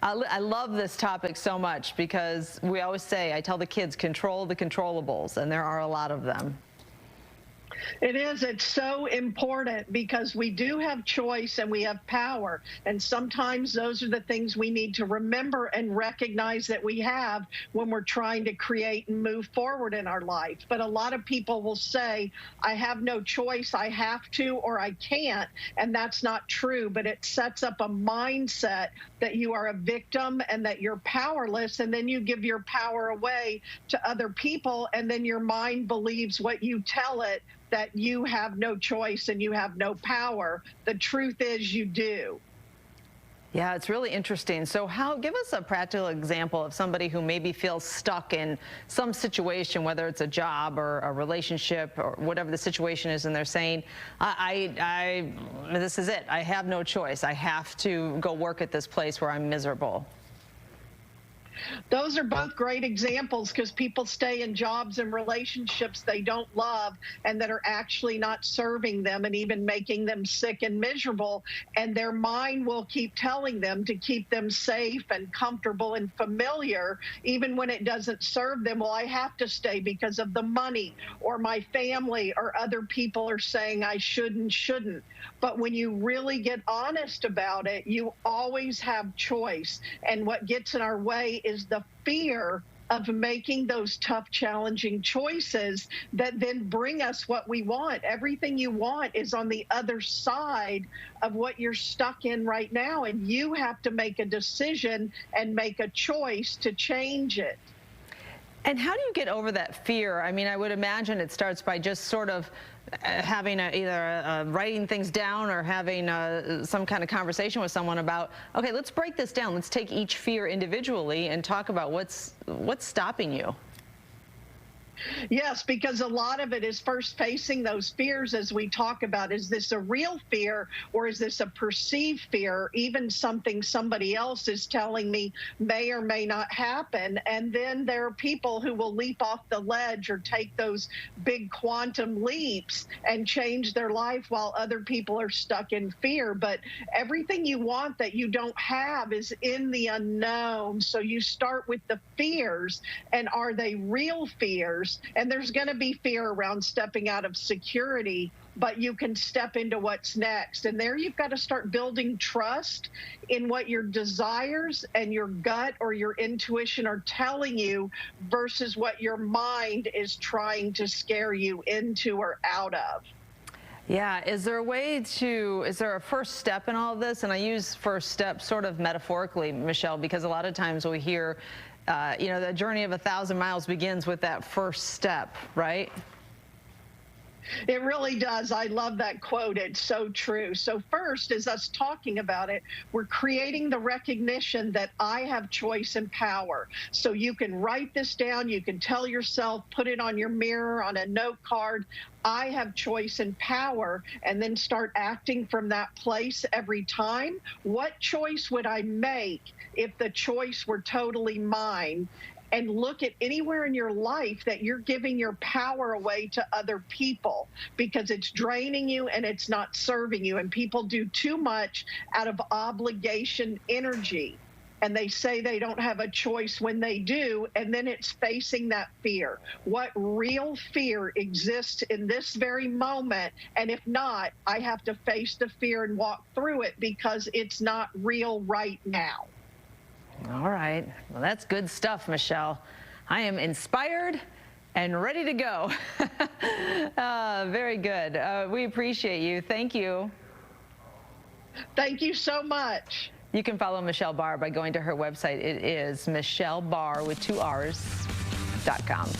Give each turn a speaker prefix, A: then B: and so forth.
A: I love this topic so much because we always say, I tell the kids, control the controllables, and there are a lot of them.
B: It is. It's so important because we do have choice and we have power. And sometimes those are the things we need to remember and recognize that we have when we're trying to create and move forward in our life. But a lot of people will say, I have no choice, I have to, or I can't. And that's not true. But it sets up a mindset that you are a victim and that you're powerless. And then you give your power away to other people. And then your mind believes what you tell it, that you have no choice and you have no power. The truth is you do.
A: Yeah, it's really interesting. So give us a practical example of somebody who maybe feels stuck in some situation, whether it's a job or a relationship or whatever the situation is, and they're saying, this is it. I have no choice. I have to go work at this place where I'm miserable.
B: Those are both great examples because people stay in jobs and relationships they don't love and that are actually not serving them and even making them sick and miserable. And their mind will keep telling them to keep them safe and comfortable and familiar, even when it doesn't serve them. Well, I have to stay because of the money, or my family or other people are saying I shouldn't. But when you really get honest about it, you always have choice. And what gets in our way is the fear of making those tough, challenging choices that then bring us what we want. Everything you want is on the other side of what you're stuck in right now, and you have to make a decision and make a choice to change it.
A: And how do you get over that fear? I mean, I would imagine it starts by just sort of having either writing things down or having some kind of conversation with someone about, okay, let's break this down. Let's take each fear individually and talk about what's stopping you.
B: Yes, because a lot of it is first facing those fears as we talk about. Is this a real fear or is this a perceived fear? Even something somebody else is telling me may or may not happen. And then there are people who will leap off the ledge or take those big quantum leaps and change their life while other people are stuck in fear. But everything you want that you don't have is in the unknown. So you start with the fears, and are they real fears? And there's going to be fear around stepping out of security, but you can step into what's next. And there you've got to start building trust in what your desires and your gut or your intuition are telling you versus what your mind is trying to scare you into or out of.
A: Yeah, is there a first step in all of this? And I use first step sort of metaphorically, Michelle, because a lot of times we hear, the journey of 1,000 miles begins with that first step, right?
B: It really does. I love that quote. It's so true. So first, as us talking about it, we're creating the recognition that I have choice and power. So you can write this down. You can tell yourself, put it on your mirror, on a note card. I have choice and power, and then start acting from that place every time. What choice would I make if the choice were totally mine? And look at anywhere in your life that you're giving your power away to other people because it's draining you and it's not serving you. And people do too much out of obligation energy. And they say they don't have a choice when they do, and then it's facing that fear. What real fear exists in this very moment? And if not, I have to face the fear and walk through it because it's not real right now.
A: All right. Well, that's good stuff, Michelle. I am inspired and ready to go. Very good. We appreciate you. Thank you.
B: Thank you so much.
A: You can follow Michelle Barr by going to her website. It is MichelleBarr with 2 R's.com.